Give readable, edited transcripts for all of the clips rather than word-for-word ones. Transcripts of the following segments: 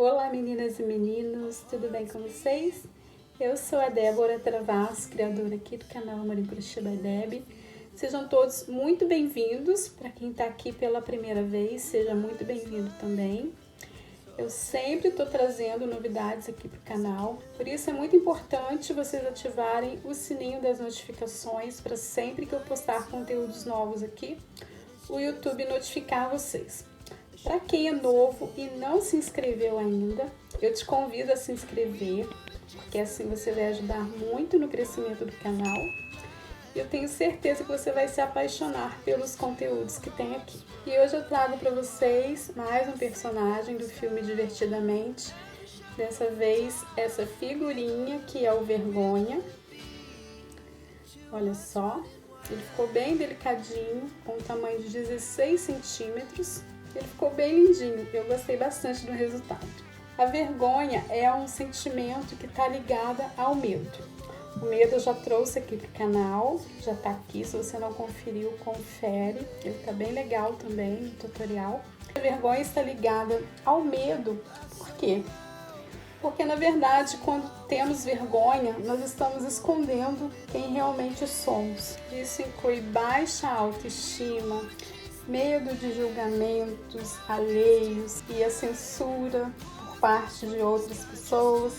Olá meninas e meninos, tudo bem com vocês? Eu sou a Débora Travassos, criadora aqui do canal Amor em Curitiba Deb. Sejam todos muito bem-vindos. Para quem está aqui pela primeira vez, seja muito bem-vindo também. Eu sempre estou trazendo novidades aqui para o canal, por isso é muito importante vocês ativarem o sininho das notificações para sempre que eu postar conteúdos novos aqui, o YouTube notificar vocês. Para quem é novo e não se inscreveu ainda, eu te convido a se inscrever, porque assim você vai ajudar muito no crescimento do canal. E eu tenho certeza que você vai se apaixonar pelos conteúdos que tem aqui. E hoje eu trago para vocês mais um personagem do filme Divertidamente. Dessa vez, essa figurinha que é o Vergonha. Olha só, ele ficou bem delicadinho, com um tamanho de 16 centímetros. Ele ficou bem lindinho, eu gostei bastante do resultado. A vergonha é um sentimento que está ligado ao medo. O medo eu já trouxe aqui pro canal, já tá aqui, se você não conferiu, confere. Ele tá bem legal também no tutorial. A vergonha está ligada ao medo, por quê? Porque na verdade, quando temos vergonha, nós estamos escondendo quem realmente somos. Isso inclui baixa autoestima, medo de julgamentos alheios e a censura por parte de outras pessoas,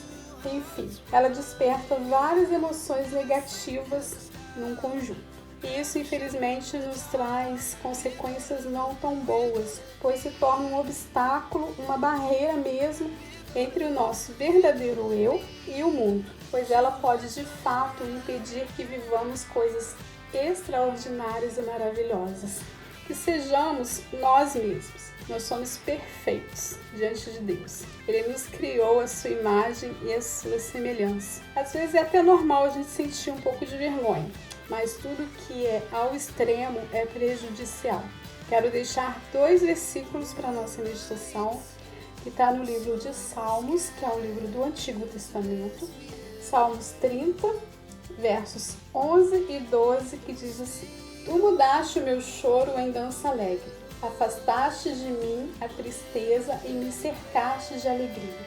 enfim, ela desperta várias emoções negativas num conjunto. E isso, infelizmente, nos traz consequências não tão boas, pois se torna um obstáculo, uma barreira mesmo entre o nosso verdadeiro eu e o mundo, pois ela pode de fato impedir que vivamos coisas extraordinárias e maravilhosas. Que sejamos nós mesmos. Nós somos perfeitos diante de Deus. Ele nos criou a sua imagem e a sua semelhança. Às vezes é até normal a gente sentir um pouco de vergonha, mas tudo que é ao extremo é prejudicial. Quero deixar 2 versículos para a nossa meditação, que está no livro de Salmos, que é um livro do Antigo Testamento. Salmos 30, versos 11 e 12, que diz assim: Tu mudaste o meu choro em dança alegre, afastaste de mim a tristeza e me cercaste de alegria.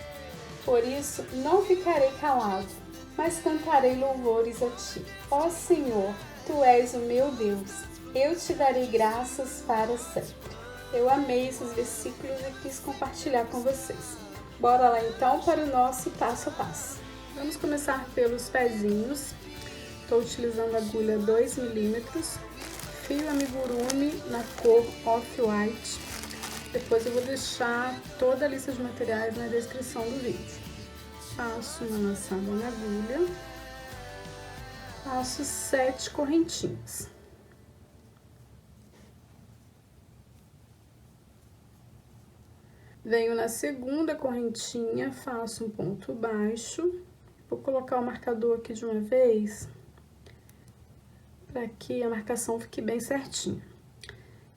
Por isso não ficarei calado, mas cantarei louvores a ti. Ó Senhor, tu és o meu Deus, eu te darei graças para sempre. Eu amei esses versículos e quis compartilhar com vocês. Bora lá então para o nosso passo a passo. Vamos começar pelos pezinhos. Estou utilizando a agulha 2 milímetros, fio amigurumi na cor off-white. Depois eu vou deixar toda a lista de materiais na descrição do vídeo. Faço uma laçada na agulha, faço 7 correntinhas. Venho na segunda correntinha, faço um ponto baixo. Vou colocar o marcador aqui de uma vez, para que a marcação fique bem certinha.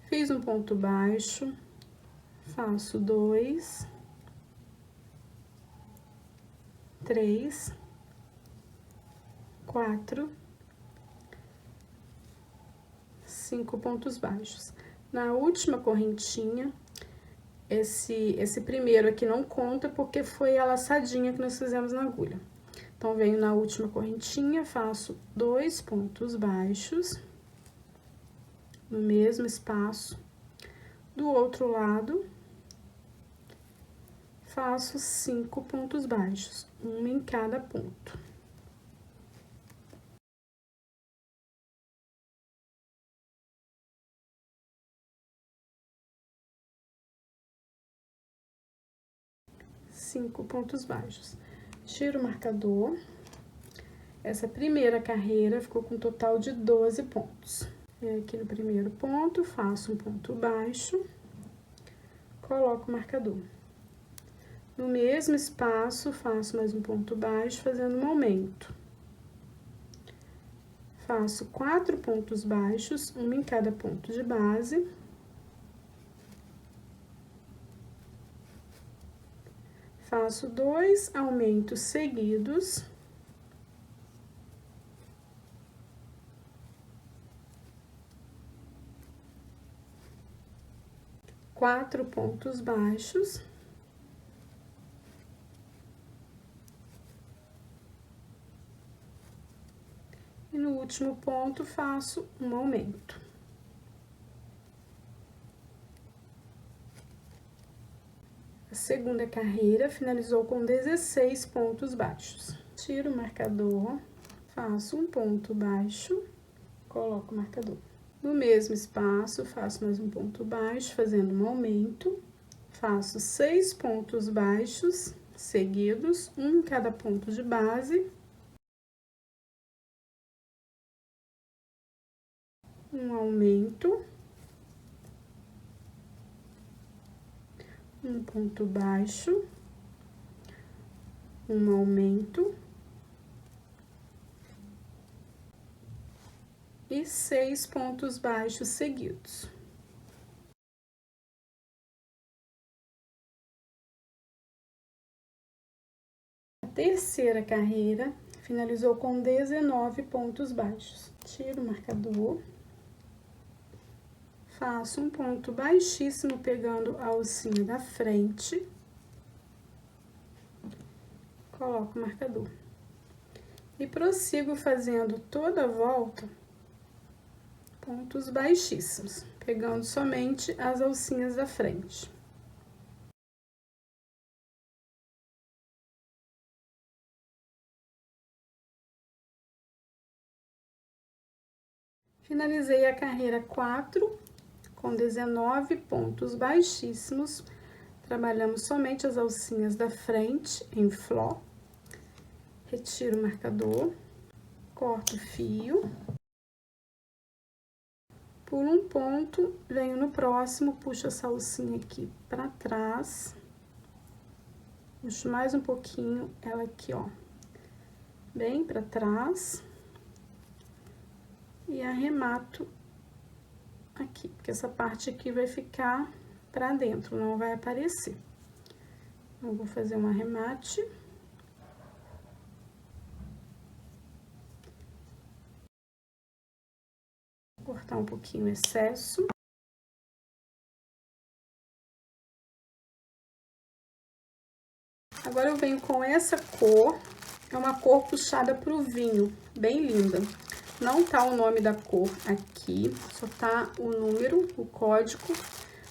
Fiz um ponto baixo, faço 2, 3, 4, 5 pontos baixos. Na última correntinha, esse primeiro aqui não conta porque foi a laçadinha que nós fizemos na agulha. Então, venho na última correntinha, faço 2 pontos baixos no mesmo espaço. Do outro lado, faço 5 pontos baixos, um em cada ponto. Cinco pontos baixos. Tiro o marcador. Essa primeira carreira ficou com um total de 12 pontos. Aqui no primeiro ponto, faço um ponto baixo, coloco o marcador. No mesmo espaço, faço mais um ponto baixo, fazendo um aumento. Faço 4 pontos baixos, um em cada ponto de base. Faço 2 aumentos seguidos. Quatro pontos baixos. último ponto, faço um aumento. A segunda carreira finalizou com 16 pontos baixos. Tiro o marcador, faço um ponto baixo, coloco o marcador. No mesmo espaço, faço mais um ponto baixo, fazendo um aumento. Faço 6 pontos baixos seguidos, um em cada ponto de base. Um aumento. Um ponto baixo. Um aumento. E 6 pontos baixos seguidos. A terceira carreira finalizou com 19 pontos baixos. Tiro o marcador. Faço um ponto baixíssimo pegando a alcinha da frente. Coloco o marcador. E prossigo fazendo toda a volta pontos baixíssimos, pegando somente as alcinhas da frente. Finalizei a carreira 4 com 19 pontos baixíssimos. Trabalhamos somente as alcinhas da frente em flor. Retiro o marcador, corto o fio. Pulo um ponto, venho no próximo, puxo essa alcinha aqui pra trás. Puxo mais um pouquinho ela aqui, ó, bem pra trás. E arremato aqui, porque essa parte aqui vai ficar pra dentro, não vai aparecer. Então, vou fazer um arremate. Cortar um pouquinho o excesso. Agora eu venho com essa cor, é uma cor puxada pro vinho, bem linda. Não tá o nome da cor aqui, só tá o número, o código,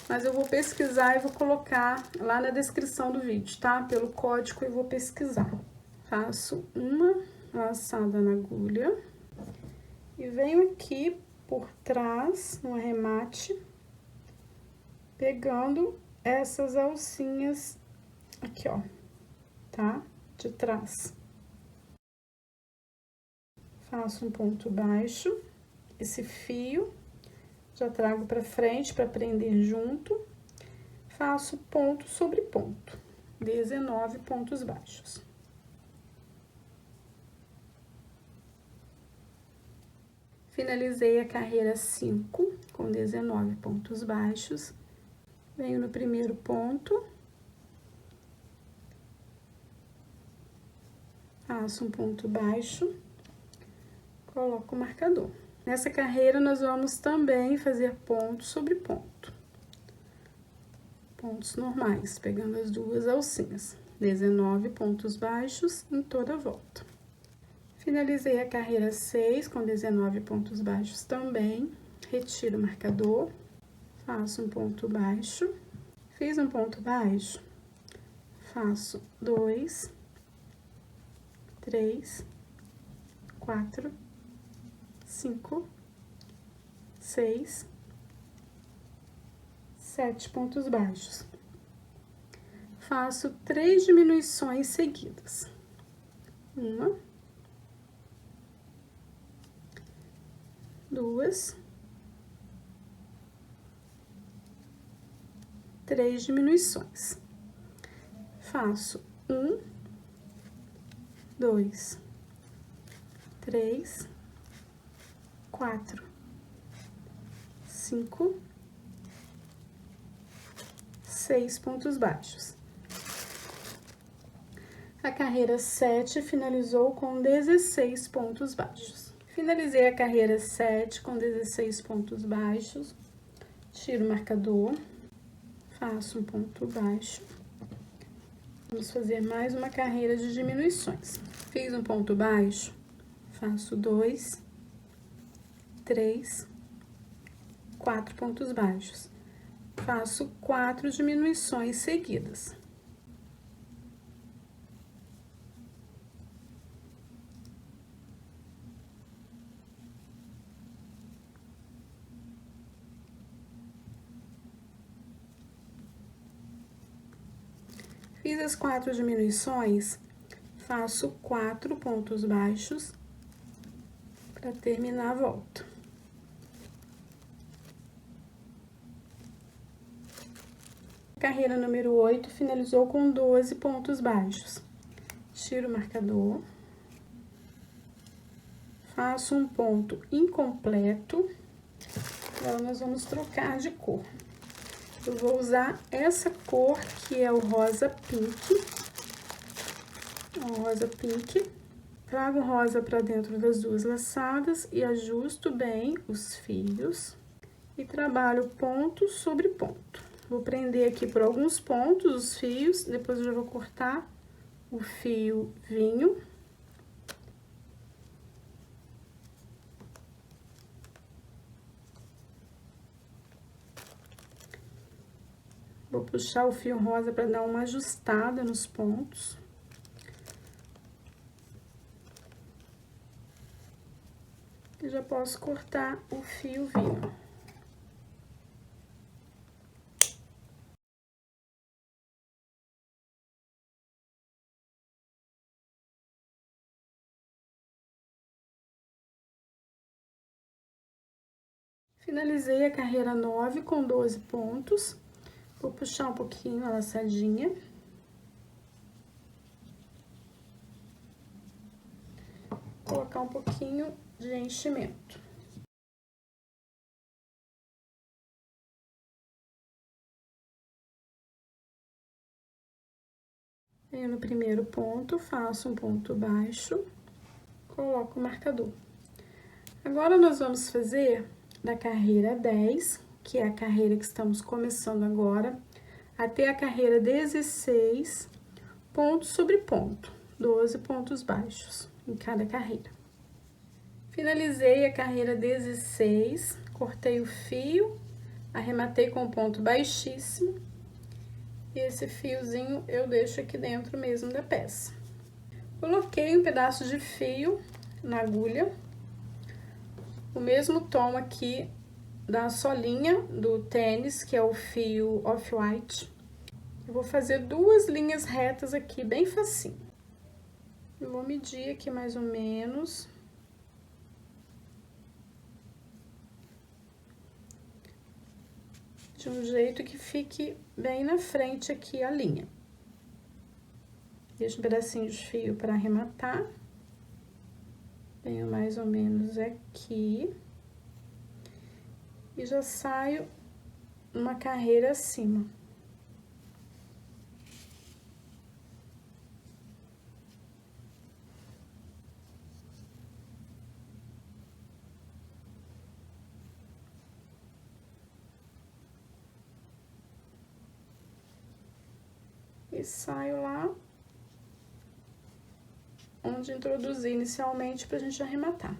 mas eu vou pesquisar e vou colocar lá na descrição do vídeo, tá? Pelo código eu vou pesquisar. Faço uma laçada na agulha e venho aqui por trás, no arremate, pegando essas alcinhas aqui, ó, tá? De trás. Faço um ponto baixo, esse fio, já trago pra frente pra prender junto. Faço ponto sobre ponto, 19 pontos baixos. Finalizei a carreira 5 com 19 pontos baixos. Venho no primeiro ponto. Faço um ponto baixo. Coloco o marcador. Nessa carreira, nós vamos também fazer ponto sobre ponto. Pontos normais, pegando as duas alcinhas. 19 pontos baixos em toda a volta. Finalizei a carreira 6 com 19 pontos baixos também. Retiro o marcador. Faço um ponto baixo. Fiz um ponto baixo. Faço 2, 3, 4, 5, 6, 7 pontos baixos. Faço 3 diminuições seguidas. Uma, 2, 3 diminuições. Faço 1, 2, 3, 4, 5, 6 pontos baixos. A carreira 7 finalizou com 16 pontos baixos. Finalizei a carreira 7 com 16 pontos baixos. Tiro o marcador, faço um ponto baixo. Vamos fazer mais uma carreira de diminuições. Fiz um ponto baixo, faço 2, 4 pontos baixos. Faço 4 diminuições seguidas. Fiz as 4 diminuições, faço 4 pontos baixos para terminar a volta. Carreira número 8 finalizou com 12 pontos baixos. Tiro o marcador. Faço um ponto incompleto. Agora, nós vamos trocar de cor. Eu vou usar essa cor, que é o rosa pink. O rosa pink. Trago o rosa para dentro das duas laçadas e ajusto bem os fios. E trabalho ponto sobre ponto. Vou prender aqui por alguns pontos os fios, depois eu já vou cortar o fio vinho. Vou puxar o fio rosa para dar uma ajustada nos pontos. E já posso cortar o fio vinho. Finalizei a carreira 9 com 12 pontos. Vou puxar um pouquinho a laçadinha. Colocar um pouquinho de enchimento. Venho no primeiro ponto, faço um ponto baixo, coloco o marcador. Agora, nós vamos fazer da carreira 10, que é a carreira que estamos começando agora, até a carreira 16, ponto sobre ponto, 12 pontos baixos em cada carreira. Finalizei a carreira 16, cortei o fio, arrematei com um ponto baixíssimo, e esse fiozinho eu deixo aqui dentro mesmo da peça. Coloquei um pedaço de fio na agulha, o mesmo tom aqui da solinha do tênis, que é o fio off-white. Eu vou fazer 2 linhas retas aqui, bem facinho. Eu vou medir aqui mais ou menos. De um jeito que fique bem na frente aqui a linha. Deixo um pedacinho de fio para arrematar. Venho mais ou menos aqui. E já saio uma carreira acima. E saio lá onde introduzi inicialmente pra gente arrematar.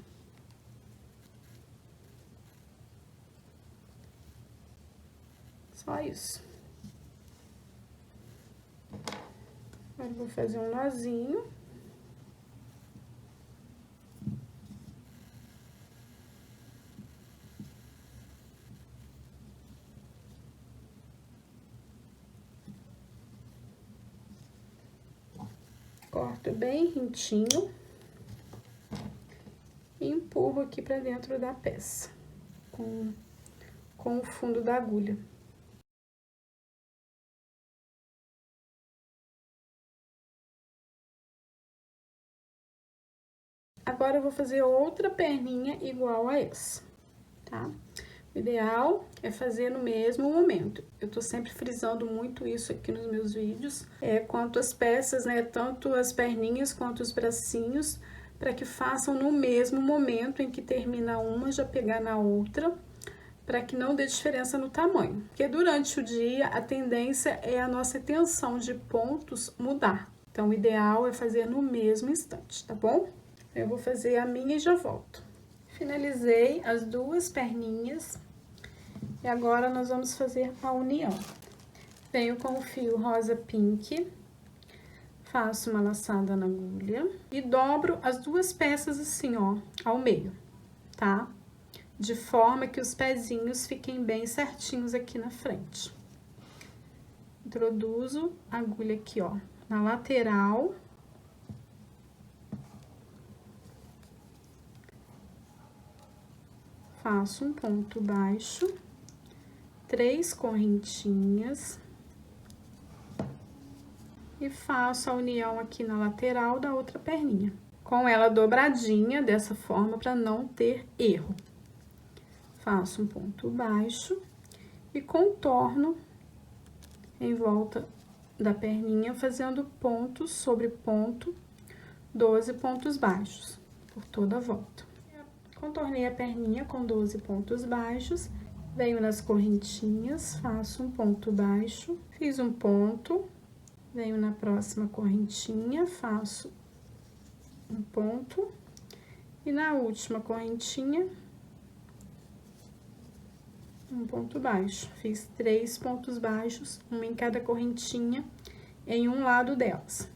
Só isso. Agora, vou fazer um nozinho. Corto bem rentinho. E empurro aqui pra dentro da peça, com o fundo da agulha. Agora, eu vou fazer outra perninha igual a essa, tá? O ideal é fazer no mesmo momento. Eu tô sempre frisando muito isso aqui nos meus vídeos. Quanto as peças, né? Tanto as perninhas quanto os bracinhos, para que façam no mesmo momento em que termina uma, já pegar na outra, para que não dê diferença no tamanho. Porque durante o dia, a tendência é a nossa tensão de pontos mudar. Então, o ideal é fazer no mesmo instante, tá bom? Eu vou fazer a minha e já volto. Finalizei as duas perninhas e agora nós vamos fazer a união. Venho com o fio rosa pink, faço uma laçada na agulha e dobro as duas peças assim, ó, ao meio, tá? De forma que os pezinhos fiquem bem certinhos aqui na frente. Introduzo a agulha aqui, ó, na lateral. Faço um ponto baixo, 3 correntinhas. E faço a união aqui na lateral da outra perninha. Com ela dobradinha, dessa forma, para não ter erro. Faço um ponto baixo e contorno em volta da perninha, fazendo ponto sobre ponto, 12 pontos baixos por toda a volta. Contornei a perninha com 12 pontos baixos, venho nas correntinhas, faço um ponto baixo, fiz um ponto, venho na próxima correntinha, faço um ponto, e na última correntinha, um ponto baixo. Fiz 3 pontos baixos, um em cada correntinha, em um lado delas.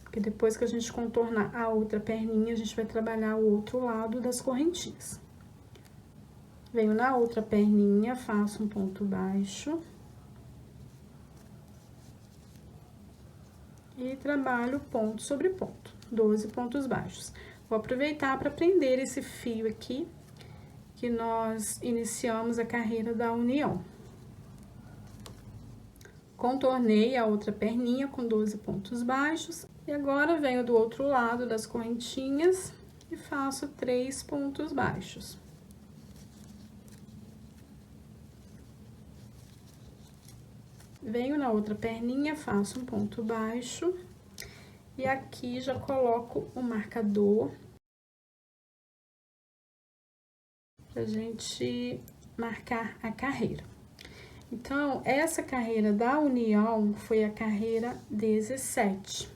Porque depois que a gente contornar a outra perninha, a gente vai trabalhar o outro lado das correntinhas. Venho na outra perninha, faço um ponto baixo. E trabalho ponto sobre ponto, 12 pontos baixos. Vou aproveitar para prender esse fio aqui, que nós iniciamos a carreira da união. Contornei a outra perninha com 12 pontos baixos. E agora, venho do outro lado das correntinhas e faço 3 pontos baixos. Venho na outra perninha, faço um ponto baixo. E aqui já coloco o marcador pra gente marcar a carreira. Então, essa carreira da união foi a carreira 17,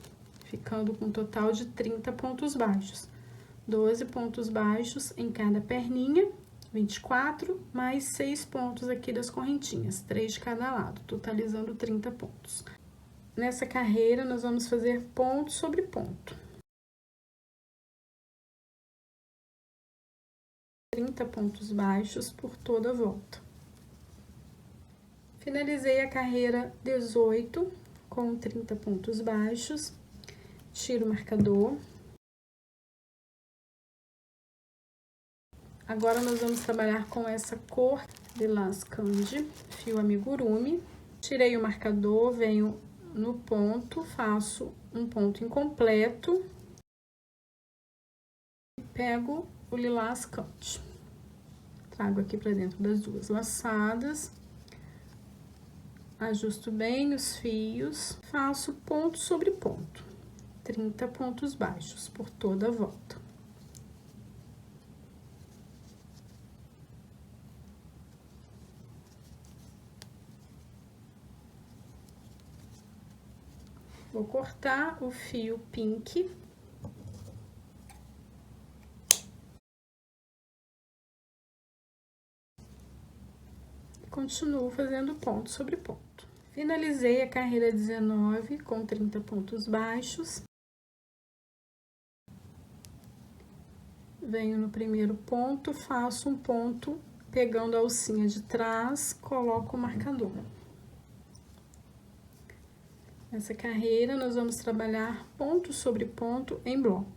ficando com um total de 30 pontos baixos. 12 pontos baixos em cada perninha, 24, mais 6 pontos aqui das correntinhas, 3 de cada lado, totalizando 30 pontos. Nessa carreira, nós vamos fazer ponto sobre ponto. 30 pontos baixos por toda a volta. Finalizei a carreira 18 com 30 pontos baixos, tiro o marcador. Agora, nós vamos trabalhar com essa cor Lilás Candy, fio amigurumi. Tirei o marcador, venho no ponto, faço um ponto incompleto. E pego o Lilás Candy. Trago aqui pra dentro das duas laçadas. Ajusto bem os fios, faço ponto sobre ponto, 30 pontos baixos por toda a volta. Vou cortar o fio pink. Continuo fazendo ponto sobre ponto. Finalizei a carreira 19 com 30 pontos baixos. Venho no primeiro ponto, faço um ponto, pegando a alcinha de trás, coloco o marcador. Nessa carreira, nós vamos trabalhar ponto sobre ponto em bloco,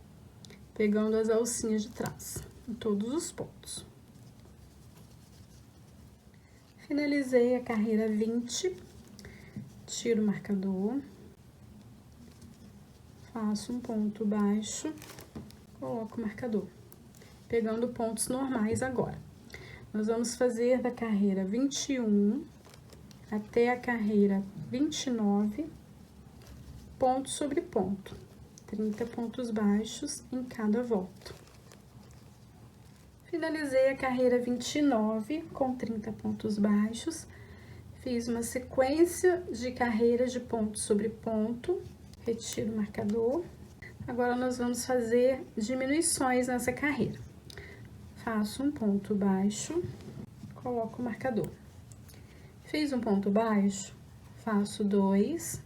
pegando as alcinhas de trás, em todos os pontos. Finalizei a carreira 20, tiro o marcador, faço um ponto baixo, coloco o marcador, pegando pontos normais agora. Nós vamos fazer da carreira 21 até a carreira 29, ponto sobre ponto, 30 pontos baixos em cada volta. Finalizei a carreira 29 com 30 pontos baixos, fiz uma sequência de carreiras de ponto sobre ponto, retiro o marcador. Agora, nós vamos fazer diminuições nessa carreira. faço um ponto baixo, coloco o marcador. Fiz um ponto baixo, faço 2,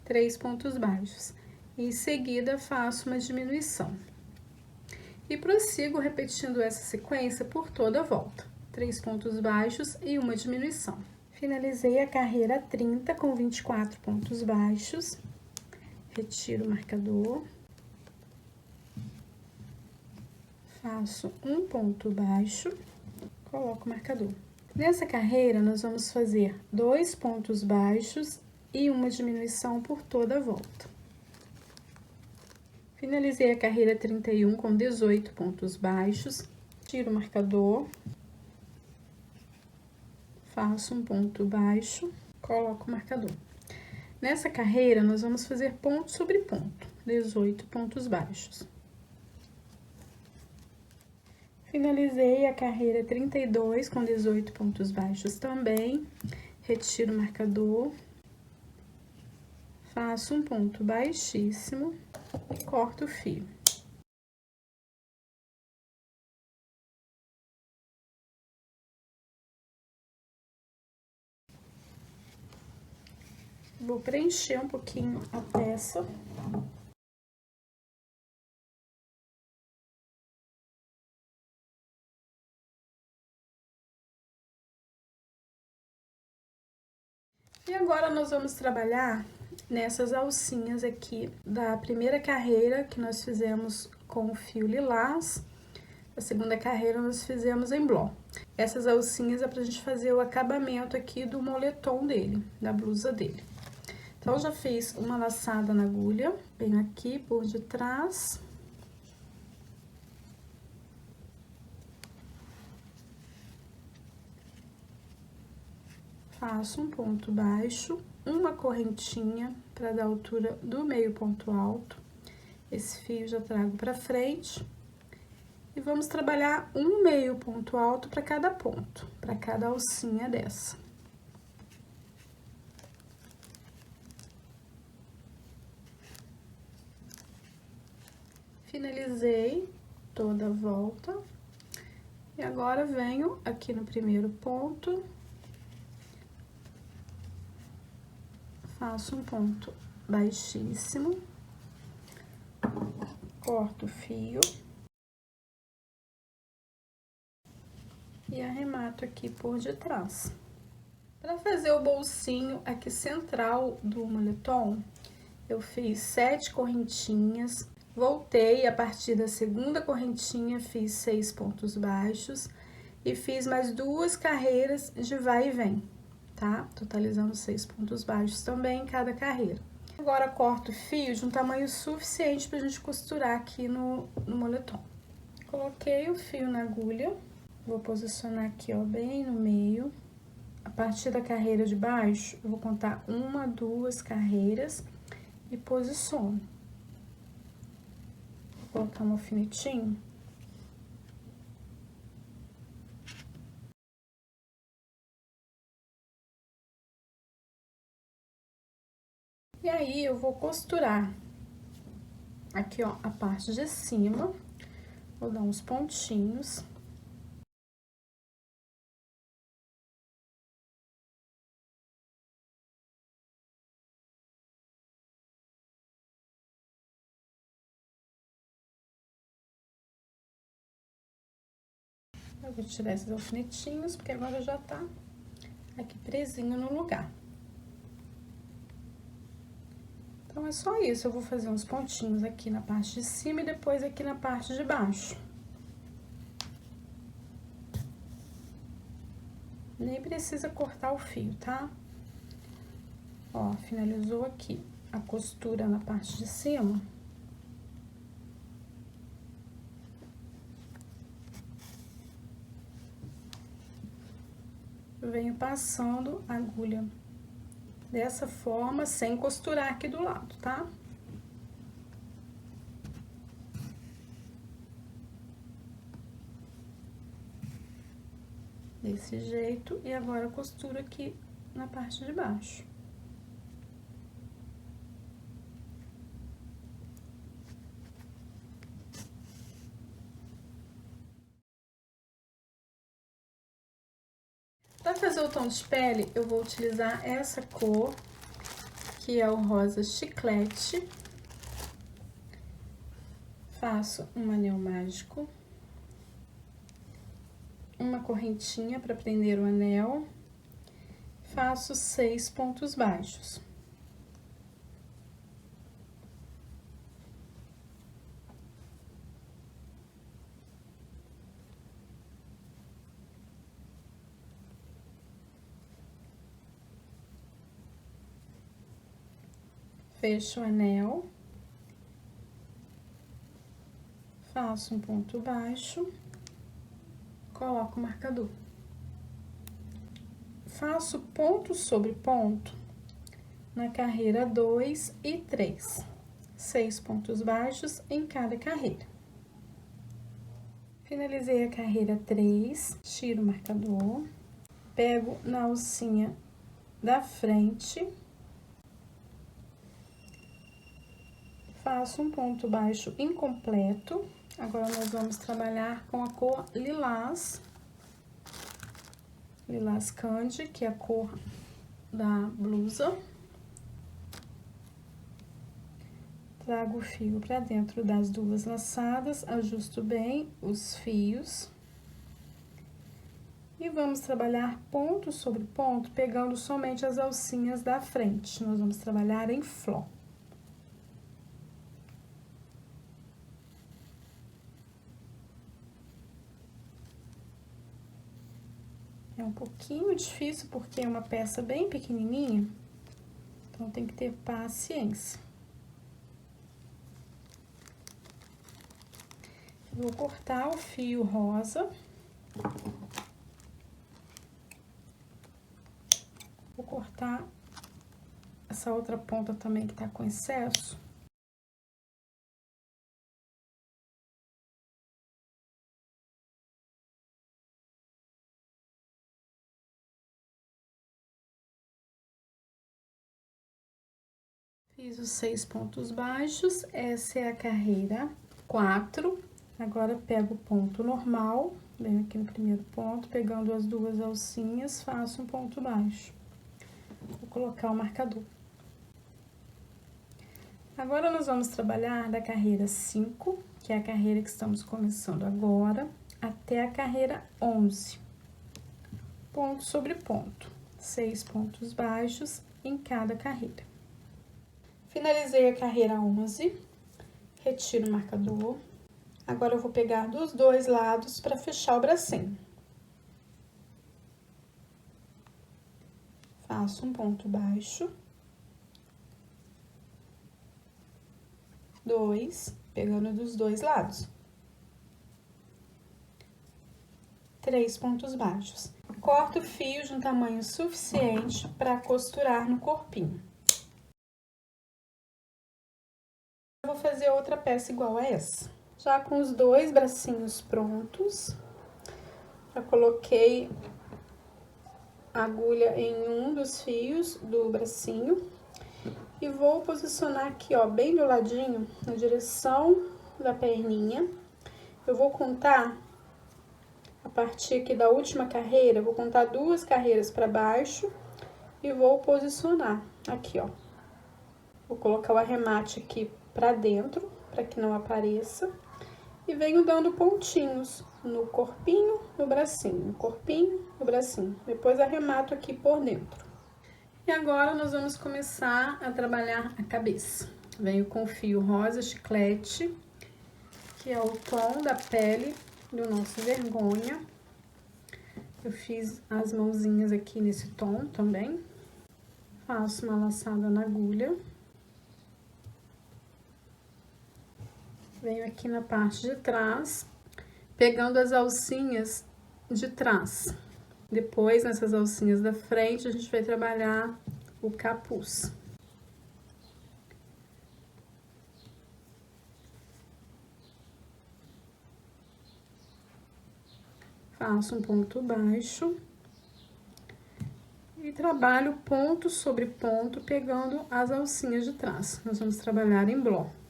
3 pontos baixos. Em seguida, faço uma diminuição. E prossigo repetindo essa sequência por toda a volta. 3 pontos baixos e uma diminuição. Finalizei a carreira 30 com 24 pontos baixos. Retiro o marcador. Faço um ponto baixo, coloco o marcador. Nessa carreira, nós vamos fazer 2 pontos baixos e uma diminuição por toda a volta. Finalizei a carreira 31 com 18 pontos baixos, tiro o marcador, faço um ponto baixo, coloco o marcador. Nessa carreira, nós vamos fazer ponto sobre ponto, 18 pontos baixos. Finalizei a carreira 32 com 18 pontos baixos também, retiro o marcador, faço um ponto baixíssimo e corto o fio. Vou preencher um pouquinho a peça. E agora, nós vamos trabalhar nessas alcinhas aqui da primeira carreira que nós fizemos com o fio lilás. A segunda carreira nós fizemos em bló. Essas alcinhas é pra gente fazer o acabamento aqui do moletom dele, da blusa dele. Então, já fiz uma laçada na agulha, venho aqui por detrás. Faço um ponto baixo, uma correntinha para dar a altura do meio ponto alto. Esse fio já trago para frente. E vamos trabalhar um meio ponto alto para cada ponto, para cada alcinha dessa. Finalizei toda a volta. E agora, venho aqui no primeiro ponto. Faço um ponto baixíssimo. Corto o fio. E arremato aqui por detrás. Para fazer o bolsinho aqui central do moletom, eu fiz 7 correntinhas, voltei a partir da segunda correntinha, fiz 6 pontos baixos e fiz mais 2 carreiras de vai e vem, tá? Totalizando 6 pontos baixos também em cada carreira. Agora, corto o fio de um tamanho suficiente pra gente costurar aqui no moletom. Coloquei o fio na agulha, vou posicionar aqui, ó, bem no meio. A partir da carreira de baixo, eu vou contar 1, 2 carreiras e posiciono. Vou colocar um alfinetinho. E aí, eu vou costurar aqui, ó, a parte de cima. Vou dar uns pontinhos. Eu vou tirar esses alfinetinhos, porque agora já tá aqui presinho no lugar. Então, é só isso. Eu vou fazer uns pontinhos aqui na parte de cima e depois aqui na parte de baixo. Nem precisa cortar o fio, tá? Ó, finalizou aqui a costura na parte de cima. Eu venho passando a agulha dessa forma, sem costurar aqui do lado, tá? Desse jeito, e agora eu costuro aqui na parte de baixo. Para fazer o tom de pele, eu vou utilizar essa cor, que é o rosa chiclete. Faço um anel mágico, uma correntinha para prender o anel, faço 6 pontos baixos. Fecho o anel, faço um ponto baixo, coloco o marcador. Faço ponto sobre ponto na carreira 2 e 3, 6 pontos baixos em cada carreira. Finalizei a carreira 3, tiro o marcador, pego na alcinha da frente, faço um ponto baixo incompleto. Agora, nós vamos trabalhar com a cor lilás, lilás candy, que é a cor da blusa. Trago o fio para dentro das duas laçadas, ajusto bem os fios. E vamos trabalhar ponto sobre ponto, pegando somente as alcinhas da frente. Nós vamos trabalhar em flor. É um pouquinho difícil porque é uma peça bem pequenininha, então tem que ter paciência. Vou cortar o fio rosa. Vou cortar essa outra ponta também que tá com excesso. Fiz os 6 pontos baixos, essa é a carreira 4. Agora, pego o ponto normal, venho aqui no primeiro ponto, pegando as duas alcinhas, faço um ponto baixo. Vou colocar o marcador. Agora, nós vamos trabalhar da carreira 5, que é a carreira que estamos começando agora, até a carreira 11. Ponto sobre ponto, 6 pontos baixos em cada carreira. Finalizei a carreira 11, retiro o marcador. Agora, eu vou pegar dos dois lados para fechar o bracinho. Faço um ponto baixo. 2, pegando dos dois lados. 3 pontos baixos. Corto o fio de um tamanho suficiente para costurar no corpinho. Eu vou fazer outra peça igual a essa. Já com os dois bracinhos prontos, já coloquei a agulha em um dos fios do bracinho e vou posicionar aqui, ó, bem do ladinho, na direção da perninha. Eu vou contar, a partir aqui da última carreira, vou contar 2 carreiras para baixo e vou posicionar aqui, ó. Vou colocar o arremate aqui pra dentro, para que não apareça. E venho dando pontinhos no corpinho, no bracinho, no corpinho, no bracinho. Depois arremato aqui por dentro. E agora, nós vamos começar a trabalhar a cabeça. Venho com o fio rosa chiclete, que é o tom da pele do nosso vergonha. Eu fiz as mãozinhas aqui nesse tom também. Faço uma laçada na agulha. Venho aqui na parte de trás, pegando as alcinhas de trás. Depois, nessas alcinhas da frente, a gente vai trabalhar o capuz. Faço um ponto baixo e trabalho ponto sobre ponto, pegando as alcinhas de trás. Nós vamos trabalhar em bloco.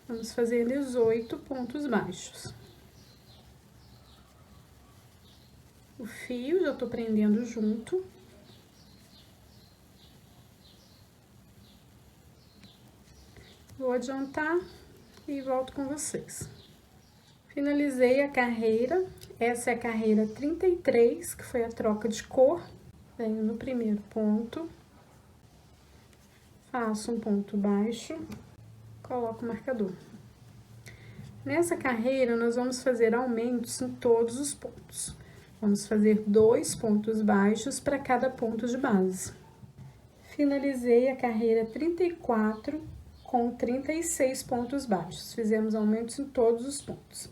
Vamos fazer 18 pontos baixos. o fio, já tô prendendo junto. Vou adiantar e volto com vocês. Finalizei a carreira, essa é a carreira 33, que foi a troca de cor. Venho no primeiro ponto, faço um ponto baixo, coloco o marcador. Nessa carreira, nós vamos fazer aumentos em todos os pontos. Vamos fazer 2 pontos baixos para cada ponto de base. Finalizei a carreira 34 com 36 pontos baixos. Fizemos aumentos em todos os pontos.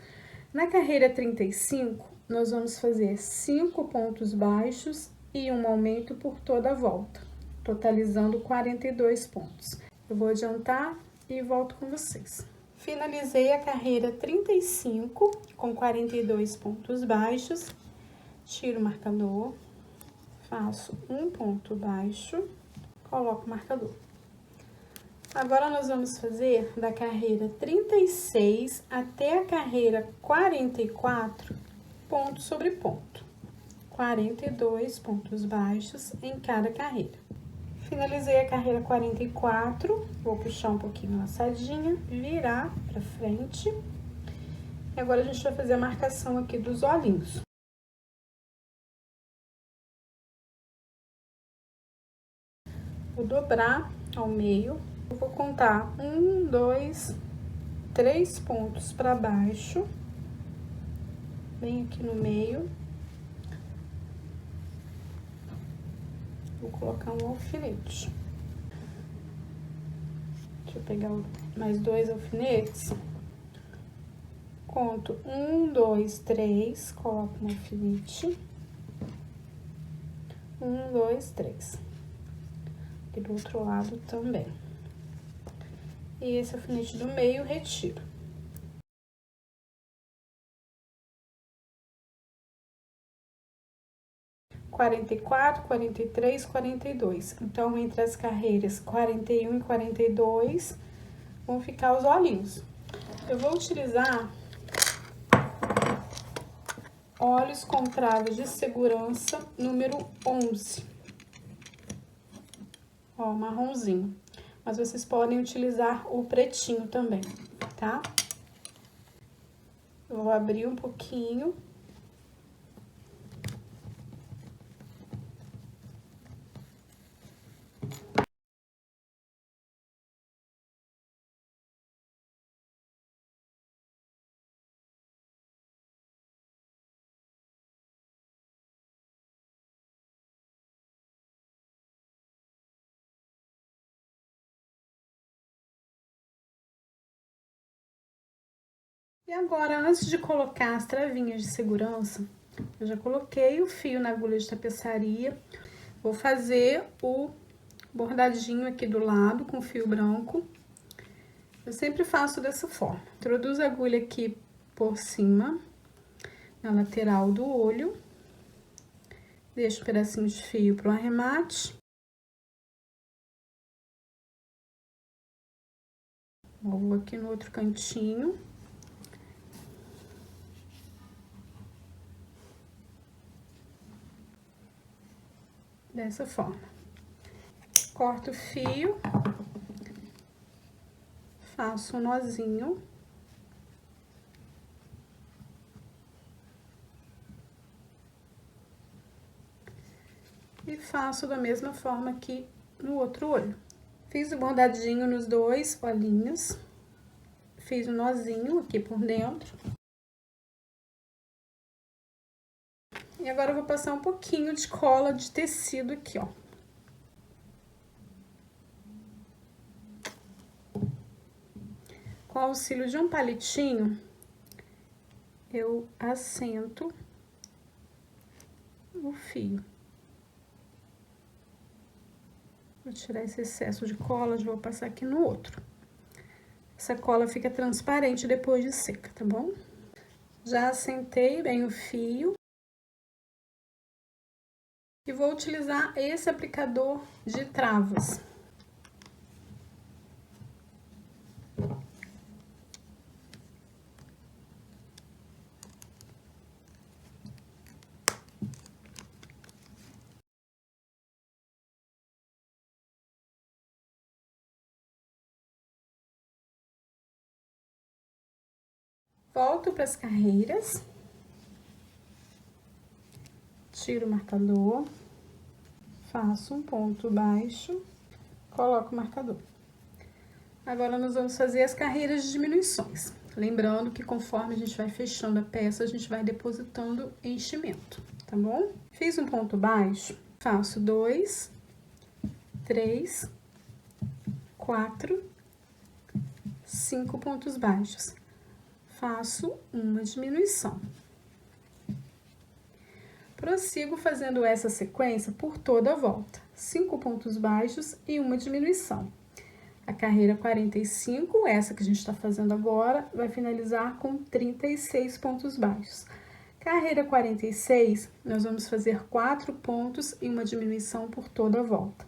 Na carreira 35, nós vamos fazer 5 pontos baixos e um aumento por toda a volta, totalizando 42 pontos. Eu vou adiantar e volto com vocês. Finalizei a carreira 35 com 42 pontos baixos, tiro o marcador, faço um ponto baixo, coloco o marcador. Agora, nós vamos fazer da carreira 36 até a carreira 44, ponto sobre ponto. 42 pontos baixos em cada carreira. Finalizei a carreira 44, vou puxar um pouquinho a laçadinha, virar pra frente. E agora, a gente vai fazer a marcação aqui dos olhinhos. Vou dobrar ao meio. Eu vou contar 1, 2, 3 pontos para baixo, bem aqui no meio. Vou colocar um alfinete. Deixa eu pegar mais 2 alfinetes. Conto 1, 2, 3, coloco um alfinete. 1, 2, 3. E do outro lado também. E esse alfinete do meio, retiro. Quarenta e quatro, 43, 42. Então, entre as carreiras 41 e 42, vão ficar os olhinhos. Eu vou utilizar olhos com travas de segurança, número 11. Ó, marronzinho. Mas vocês podem utilizar o pretinho também, tá? Eu vou abrir um pouquinho. E agora, antes de colocar as travinhas de segurança, eu já coloquei o fio na agulha de tapeçaria. Vou fazer o bordadinho aqui do lado com fio branco. Eu sempre faço dessa forma. Introduzo a agulha aqui por cima, na lateral do olho. Deixo um pedacinho de fio para o arremate. Vou aqui no outro cantinho. Dessa forma. Corto o fio, faço um nozinho. E faço da mesma forma aqui no outro olho. Fiz o bordadinho nos 2 olhinhos. Fiz um nozinho aqui por dentro. E agora eu vou passar um pouquinho de cola de tecido aqui, ó. Com o auxílio de um palitinho, eu assento o fio. Vou tirar esse excesso de cola, já vou passar aqui no outro. Essa cola fica transparente depois de seca, tá bom? Já assentei bem o fio. E vou utilizar esse aplicador de travas. Volto para as carreiras. Tiro o marcador. Faço um ponto baixo. Coloco o marcador. Agora, nós vamos fazer as carreiras de diminuições. Lembrando que conforme a gente vai fechando a peça, a gente vai depositando enchimento, tá bom? Fiz um ponto baixo, faço 2, 3, 4, 5 pontos baixos. Faço uma diminuição. Prossigo fazendo essa sequência por toda a volta. 5 pontos baixos e uma diminuição. A carreira 45, essa que a gente está fazendo agora, vai finalizar com 36 pontos baixos. Carreira 46, nós vamos fazer 4 pontos e uma diminuição por toda a volta.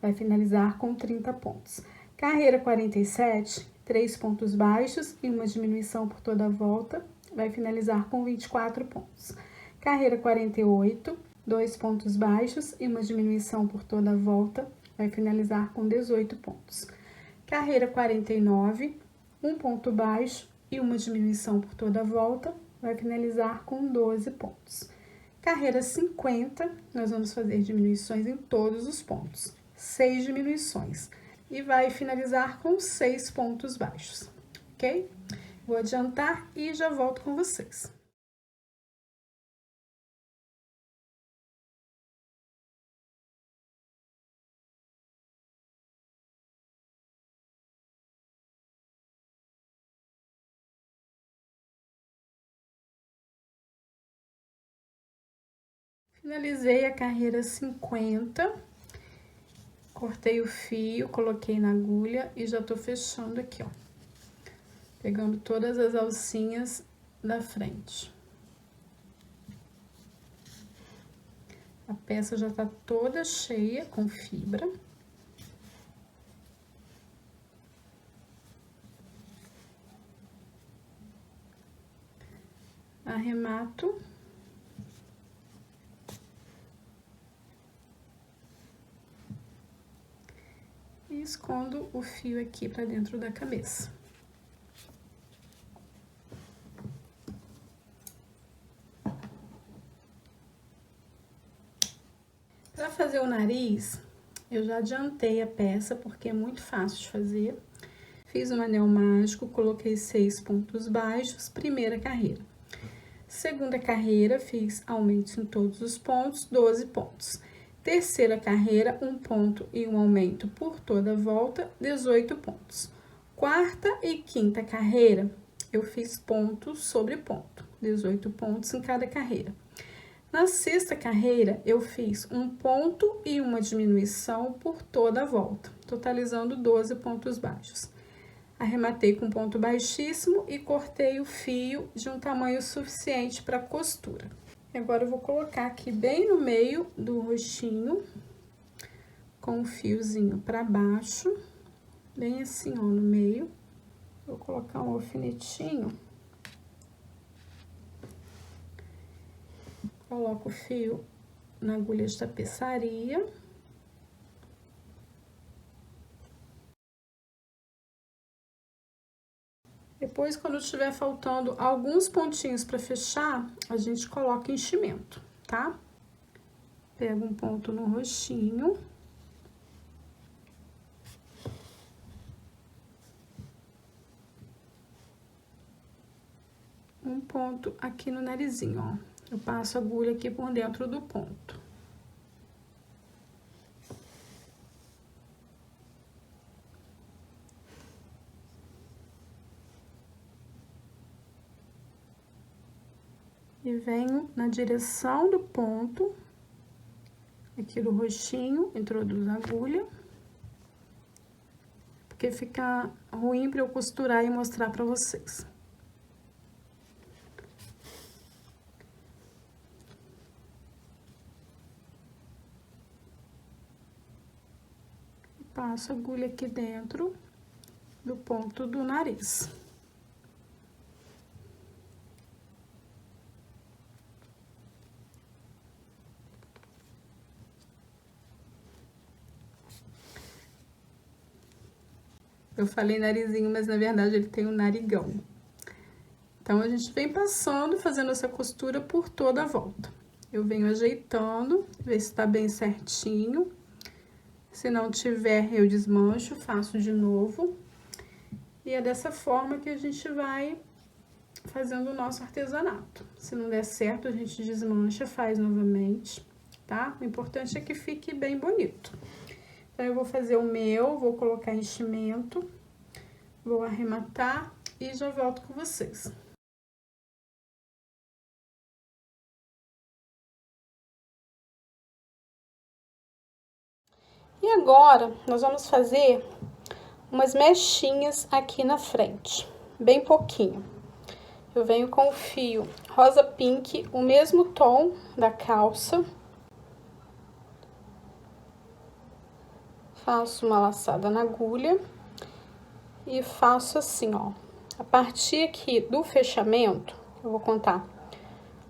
Vai finalizar com 30 pontos. Carreira 47, 3 pontos baixos e uma diminuição por toda a volta. Vai finalizar com 24 pontos. Carreira 48, 2 pontos baixos e uma diminuição por toda a volta. Vai finalizar com 18 pontos. Carreira 49, um ponto baixo e uma diminuição por toda a volta, vai finalizar com 12 pontos. Carreira 50, nós vamos fazer diminuições em todos os pontos, 6 diminuições, e vai finalizar com 6 pontos baixos, ok? Vou adiantar e já volto com vocês. Finalizei a carreira 50, cortei o fio, coloquei na agulha e já tô fechando aqui, ó. Pegando todas as alcinhas da frente. A peça já tá toda cheia com fibra. Arremato. E escondo o fio aqui pra dentro da cabeça. Para fazer o nariz, eu já adiantei a peça, porque é muito fácil de fazer. Fiz um anel mágico, coloquei 6 pontos baixos, primeira carreira. Segunda carreira, fiz aumentos em todos os pontos, 12 pontos. Terceira carreira, um ponto e um aumento por toda a volta, 18 pontos. Quarta e quinta carreira, eu fiz ponto sobre ponto, 18 pontos em cada carreira. Na sexta carreira, eu fiz um ponto e uma diminuição por toda a volta, totalizando 12 pontos baixos. Arrematei com ponto baixíssimo e cortei o fio de um tamanho suficiente para costura. Agora, eu vou colocar aqui bem no meio do rostinho, com o fiozinho para baixo, bem assim, ó, no meio. Vou colocar um alfinetinho. Coloco o fio na agulha de tapeçaria. Depois, quando estiver faltando alguns pontinhos para fechar, a gente coloca enchimento, tá? Pego um ponto no rostinho. Um ponto aqui no narizinho, ó. Eu passo a agulha aqui por dentro do ponto. E venho na direção do ponto, aqui do rostinho, introduzo a agulha. Porque fica ruim para eu costurar e mostrar para vocês. Passo a agulha aqui dentro do ponto do nariz. Eu falei narizinho, mas na verdade ele tem um narigão. Então, a gente vem passando, fazendo essa costura por toda a volta. Eu venho ajeitando, ver se tá bem certinho. Se não tiver, eu desmancho, faço de novo. E é dessa forma que a gente vai fazendo o nosso artesanato. Se não der certo, a gente desmancha, faz novamente, tá? O importante é que fique bem bonito. Então, eu vou fazer o meu, vou colocar enchimento, vou arrematar e já volto com vocês. E agora, nós vamos fazer umas mechinhas aqui na frente, bem pouquinho. Eu venho com o fio rosa pink, o mesmo tom da calça. Faço uma laçada na agulha e faço assim, ó. A partir aqui do fechamento, eu vou contar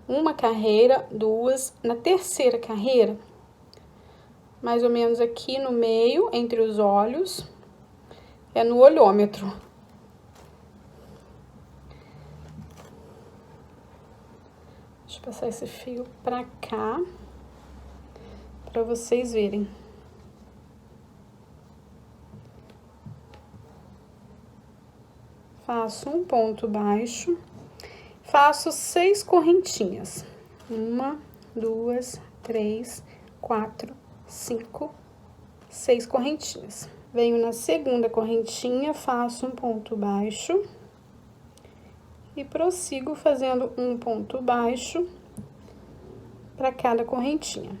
uma carreira, duas, na terceira carreira, mais ou menos aqui no meio, entre os olhos, é no olhômetro. Deixa eu passar esse fio pra cá, pra vocês verem. Faço um ponto baixo, faço 6 correntinhas. 1, 2, 3, 4, 5, 6 correntinhas. Venho na segunda correntinha, faço um ponto baixo e prossigo fazendo um ponto baixo para cada correntinha.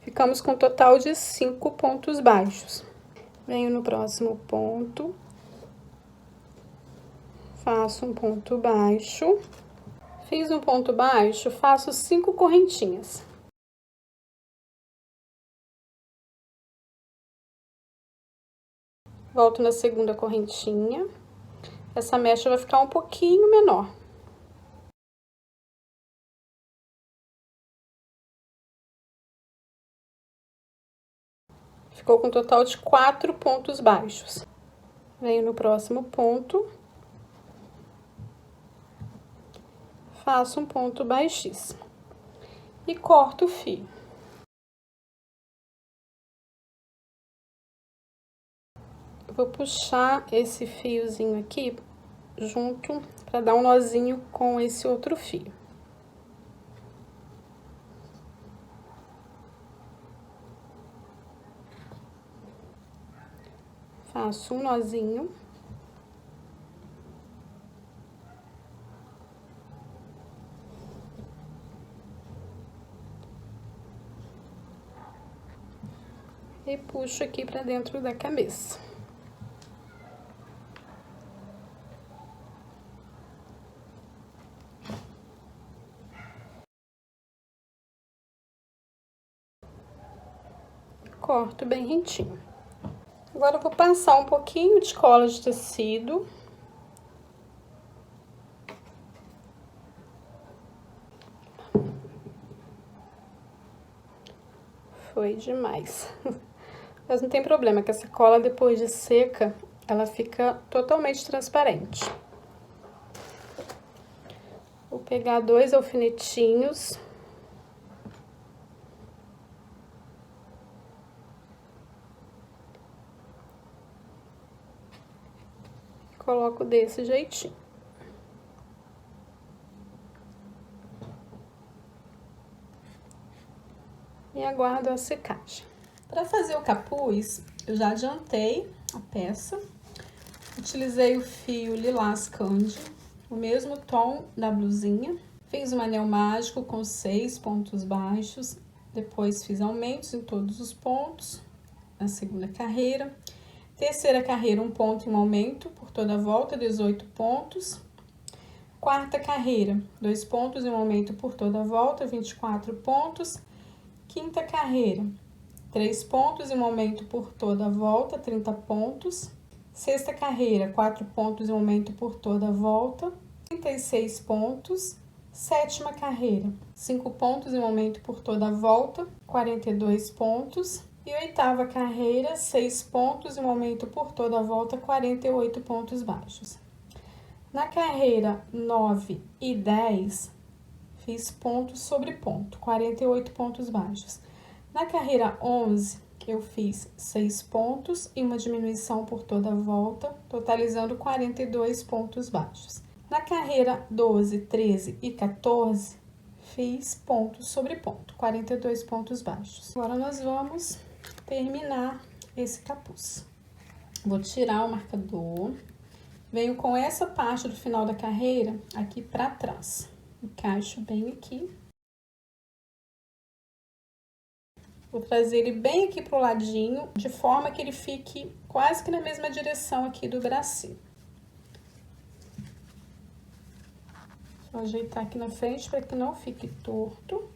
Ficamos com um total de 5 pontos baixos. Venho no próximo ponto, faço um ponto baixo, fiz um ponto baixo, faço 5 correntinhas. Volto na segunda correntinha, essa mecha vai ficar um pouquinho menor. Ficou com um total de 4 pontos baixos. Venho no próximo ponto, faço um ponto baixíssimo e corto o fio. Vou puxar esse fiozinho aqui junto para dar um nozinho com esse outro fio. Faço um nozinho. E puxo aqui pra dentro da cabeça. Corto bem rentinho. Agora, eu vou passar um pouquinho de cola de tecido. Foi demais. Mas não tem problema, que essa cola, depois de seca, ela fica totalmente transparente. Vou pegar 2 alfinetinhos. Coloco desse jeitinho. E aguardo a secagem. Para fazer o capuz, eu já adiantei a peça. Utilizei o fio lilás candy, o mesmo tom da blusinha. Fiz um anel mágico com 6 pontos baixos. Depois fiz aumentos em todos os pontos, na segunda carreira. Terceira carreira, um ponto em um aumento por toda a volta, 18 pontos. Quarta carreira, 2 pontos em um aumento por toda a volta, 24 pontos. Quinta carreira, 3 pontos em um aumento por toda a volta, 30 pontos. Sexta carreira, 4 pontos em um aumento por toda a volta, 36 pontos. Sétima carreira, 5 pontos em aumento por toda a volta, 42 pontos. E oitava carreira, 6 pontos em aumento por toda a volta, 48 pontos baixos. Na carreira 9 e 10, fiz ponto sobre ponto, 48 pontos baixos. Na carreira 11, eu fiz 6 pontos e uma diminuição por toda a volta, totalizando 42 pontos baixos. Na carreira 12, 13 e 14, fiz ponto sobre ponto, 42 pontos baixos. Agora, nós vamos terminar esse capuz. Vou tirar o marcador, venho com essa parte do final da carreira aqui pra trás. Encaixo bem aqui. Vou trazer ele bem aqui pro ladinho, de forma que ele fique quase que na mesma direção aqui do bracinho. Vou ajeitar aqui na frente para que não fique torto.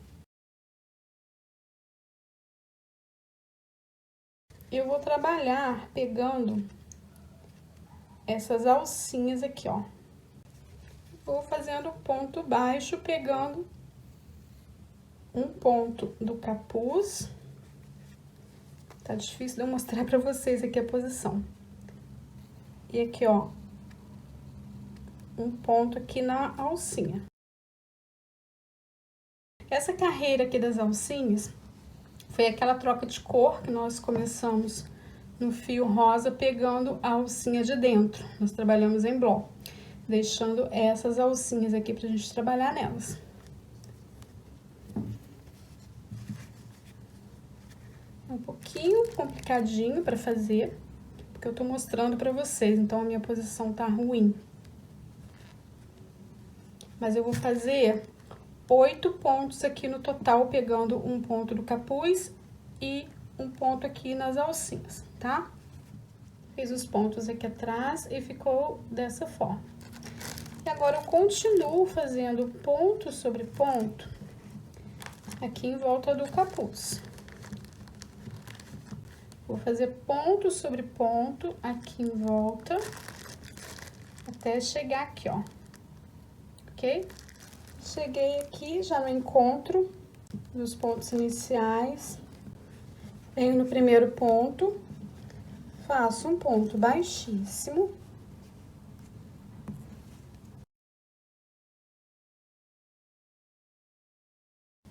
Eu vou trabalhar pegando essas alcinhas aqui, ó. Vou fazendo ponto baixo, pegando um ponto do capuz. Tá difícil de eu mostrar pra vocês aqui a posição. E aqui, ó, um ponto aqui na alcinha. Essa carreira aqui das alcinhas foi aquela troca de cor que nós começamos no fio rosa, pegando a alcinha de dentro. Nós trabalhamos em bloco, deixando essas alcinhas aqui pra gente trabalhar nelas. Um pouquinho complicadinho pra fazer, porque eu tô mostrando pra vocês, então a minha posição tá ruim. Mas eu vou fazer 8 pontos aqui no total, pegando um ponto do capuz e um ponto aqui nas alcinhas, tá? Fiz os pontos aqui atrás e ficou dessa forma. E agora eu continuo fazendo ponto sobre ponto aqui em volta do capuz. Vou fazer ponto sobre ponto aqui em volta, até chegar aqui, ó, ok? Cheguei aqui, já no encontro dos pontos iniciais, venho no primeiro ponto, faço um ponto baixíssimo.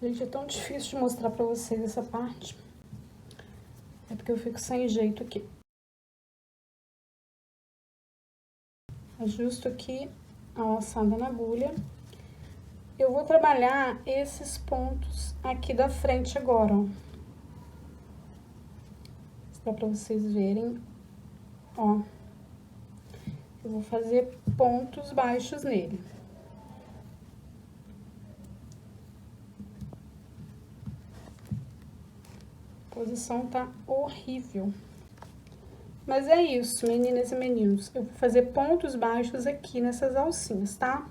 Gente, é tão difícil de mostrar pra vocês essa parte. É porque eu fico sem jeito aqui. Ajusto aqui a alçada na agulha. Eu vou trabalhar esses pontos aqui da frente agora, ó. Dá pra vocês verem, ó. Eu vou fazer pontos baixos nele. A posição tá horrível. Mas é isso, meninas e meninos. Eu vou fazer pontos baixos aqui nessas alcinhas, tá?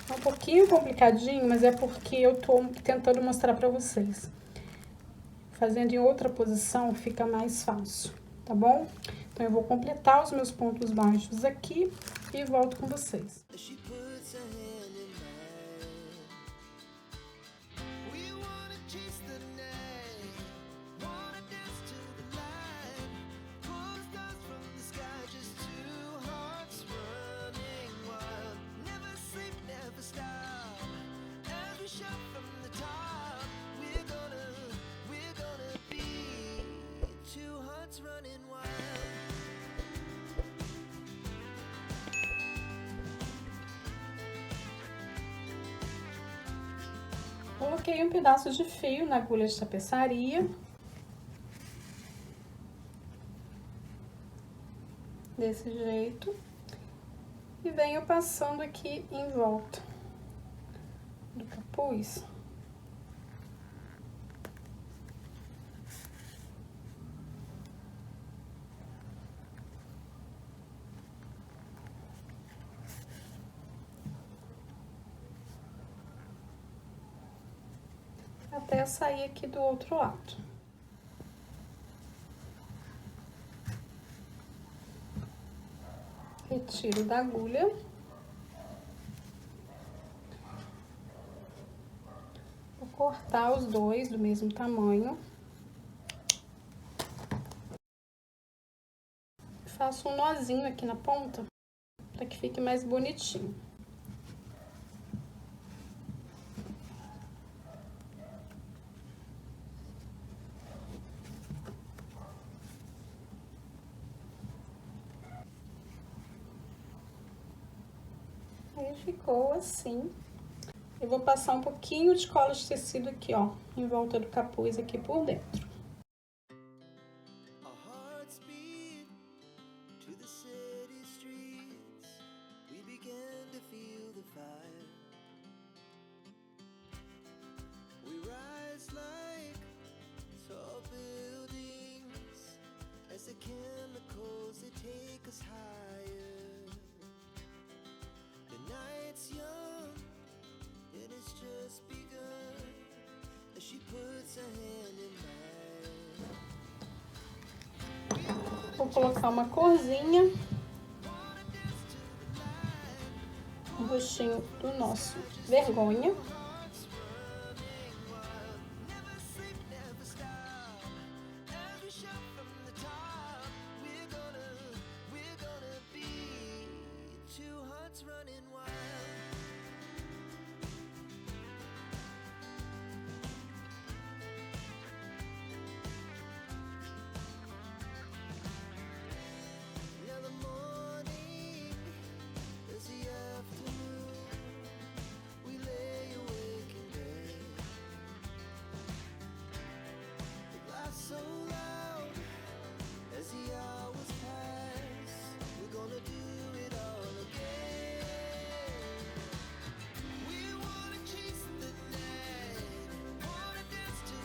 É um pouquinho complicadinho, mas é porque eu tô tentando mostrar pra vocês. Fazendo em outra posição fica mais fácil, tá bom? Então, eu vou completar os meus pontos baixos aqui e volto com vocês. Coloquei um pedaço de fio na agulha de tapeçaria. Desse jeito. E venho passando aqui em volta do capuz. Até sair aqui do outro lado. Retiro da agulha. cortar os dois do mesmo tamanho. Faço um nozinho aqui na ponta, para que fique mais bonitinho. Aí ficou assim. Eu vou passar um pouquinho de cola de tecido aqui, ó, em volta do capuz aqui por dentro. Vou colocar uma corzinha no rostinho do nosso vergonha.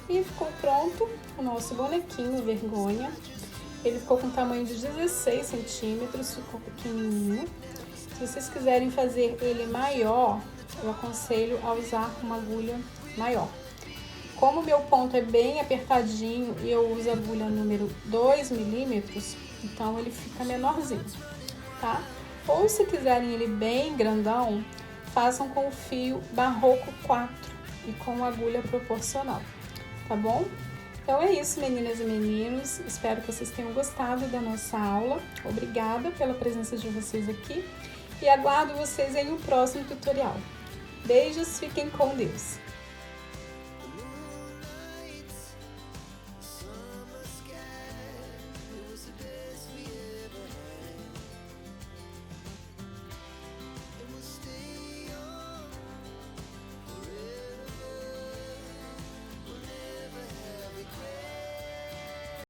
E ficou pronto o nosso bonequinho vergonha. Ele ficou com tamanho de 16 centímetros, ficou pequenininho. Se vocês quiserem fazer ele maior, eu aconselho a usar uma agulha maior. Como o meu ponto é bem apertadinho e eu uso a agulha número 2 milímetros, então ele fica menorzinho, tá? Ou se quiserem ele bem grandão, façam com o fio Barroco 4 e com agulha proporcional. Tá bom? Então é isso, meninas e meninos. Espero que vocês tenham gostado da nossa aula. Obrigada pela presença de vocês aqui e aguardo vocês em um próximo tutorial. Beijos, fiquem com Deus!